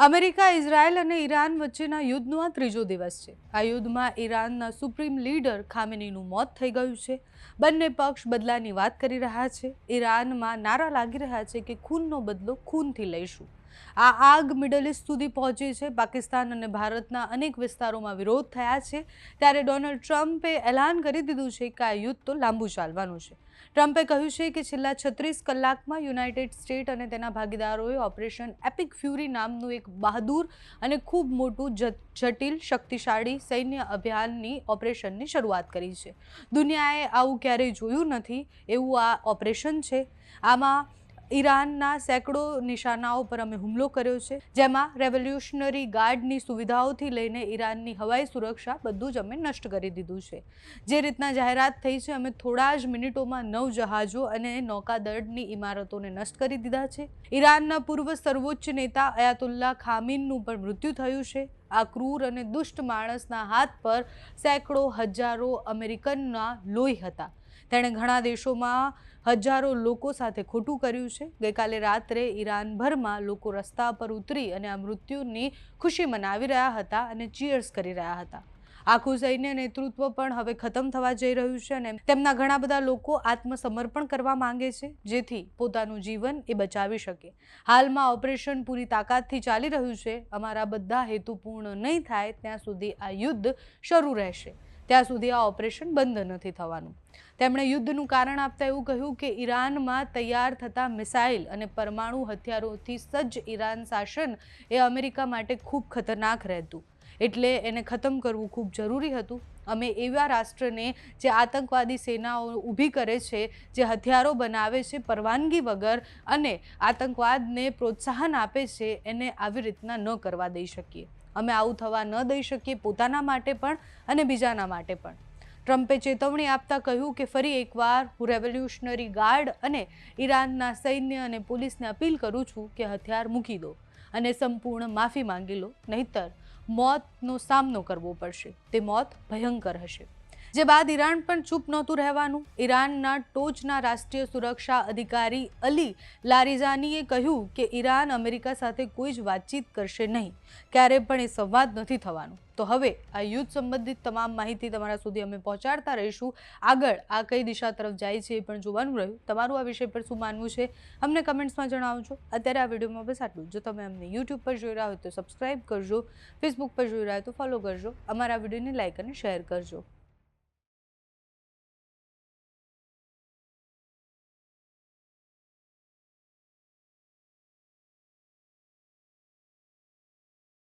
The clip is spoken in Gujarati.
અમેરિકા, ઇઝરાયલ અને ઈરાન વચ્ચેના યુદ્ધનો આ ત્રીજો દિવસ છે. આ યુદ્ધમાં ઈરાનના સુપ્રીમ લીડર ખામેનીનું મોત થઈ ગયું છે. બંને પક્ષ બદલાની વાત કરી રહ્યા છે. ઈરાનમાં નારા લાગી રહ્યા છે કે ખૂનનો બદલો ખૂનથી લઈશું. આ આગ મિડલ ઇસ્ટ સુધી પહોંચી છે. પાકિસ્તાન અને ભારતના અનેક વિસ્તારોમાં વિરોધ થયા છે. ત્યારે ડોનાલ્ડ ટ્રમ્પે એલાન કરી દીધું છે કે આ યુદ્ધ તો લાંબુ ચાલવાનું છે. ટ્રમ્પે કહ્યું છે કે છેલ્લા 36 કલાકમાં યુનાઇટેડ સ્ટેટ અને તેના ભાગીદારોએ ઓપરેશન એપિક ફ્યુરી નામનું એક બહાદુર અને ખૂબ મોટું જટિલ શક્તિશાળી સૈન્ય અભિયાનની ઓપરેશનની શરૂઆત કરી છે. દુનિયાએ આવું ક્યારેય જોયું નથી એવું આ ઓપરેશન છે. આમાં ઈરાનના સેંકડો નિશાનાઓ પર અમે હુમલો કર્યો છે, જેમાં રેવોલ્યુશનરી ગાર્ડની સુવિધાઓથી લઈને ઈરાનની હવાઈ સુરક્ષા બધું જ અમે નષ્ટ કરી દીધું છે. જે રીતના જાહેરાત થઈ છે, અમે થોડા જ મિનિટોમાં 9 જહાજો અને નૌકાદળની ઇમારતોને નષ્ટ કરી દીધા છે. ઈરાનના પૂર્વ સર્વોચ્ચ નેતા અયાતુલ્લા ખામીનનું પણ મૃત્યુ થયું છે. આ ક્રૂર અને દુષ્ટ માણસના હાથ પર સેંકડો હજારો અમેરિકનના લોહી હતા. તેણે ઘણા દેશોમાં હજારો લોકો સાથે ખોટું કર્યું છે. ગઈકાલે રાત્રે ઈરાનભરમાં લોકો રસ્તા પર ઉતરી અને આ મૃત્યુની ખુશી મનાવી રહ્યા હતા અને ચીયર્સ કરી રહ્યા હતા. આખું સૈન્ય નેતૃત્વ પણ હવે ખતમ થવા જઈ રહ્યું છે અને તેમના ઘણા બધા લોકો આત્મસમર્પણ કરવા માંગે છે, જેથી પોતાનું જીવન એ બચાવી શકે. હાલમાં ઓપરેશન પૂરી તાકાતથી ચાલી રહ્યું છે. અમારા બધા હેતુ પૂર્ણ નહીં થાય ત્યાં સુધી આ યુદ્ધ શરૂ રહેશે. ત્યાં સુધી આ ઓપરેશન બંધ નથી થવાનું. તેમણે યુદ્ધનું કારણ આપતા એવું કહ્યું કે ઈરાનમાં તૈયાર થતા મિસાઇલ અને પરમાણુ હથિયારોથી સજ્જ ઈરાન શાસન એ અમેરિકા માટે ખૂબ ખતરનાક રહેતું. એટલે એને ખતમ કરવું ખૂબ જરૂરી હતું. અમે એવા રાષ્ટ્રને જે આતંકવાદી સેનાઓ ઊભી કરે છે, જે હથિયારો બનાવે છે પરવાનગી વગર અને આતંકવાદને પ્રોત્સાહન આપે છે, એને આવી રીતના ન કરવા દઈ શકીએ. અમે આવું થવા ન દઈ શકીએ, પોતાના માટે પણ અને બીજાના માટે પણ. ટ્રમ્પે ચેતવણી આપતા કહ્યું કે ફરી એકવાર હું રેવોલ્યુશનરી ગાર્ડ અને ઈરાનના સૈન્ય અને પોલીસને અપીલ કરું છું કે હથિયાર મૂકી દો અને સંપૂર્ણ માફી માંગી લો, નહીંતર મોતનો સામનો કરવો પડશે. તે મોત ભયંકર હશે. જે બાદ ઈરાન પણ ચૂપ નહોતું રહેવાનું. ઈરાનના ટોચના રાષ્ટ્રીય સુરક્ષા અધિકારી અલી લારિજાનીએ કહ્યું કે ઈરાન અમેરિકા સાથે કોઈ જ વાતચીત કરશે નહીં. ક્યારે પણ એ સંવાદ નથી થવાનો. તો હવે આ યુદ્ધ સંબંધિત તમામ માહિતી તમારા સુધી અમે પહોંચાડતા રહીશું. આગળ આ કઈ દિશા તરફ જાય છે એ પણ જોવાનું રહ્યું. તમારું આ વિષય પર શું માનવું છે અમને કમેન્ટ્સમાં જણાવજો. અત્યારે આ વિડીયોમાં બસ આટલું. જો તમે અમને યુટ્યુબ પર જોઈ રહ્યા હોય તો સબસ્ક્રાઇબ કરજો, ફેસબુક પર જોઈ રહ્યા હોય તો ફોલો કરજો, અમારા વિડીયોને લાઇક અને શેર કરજો.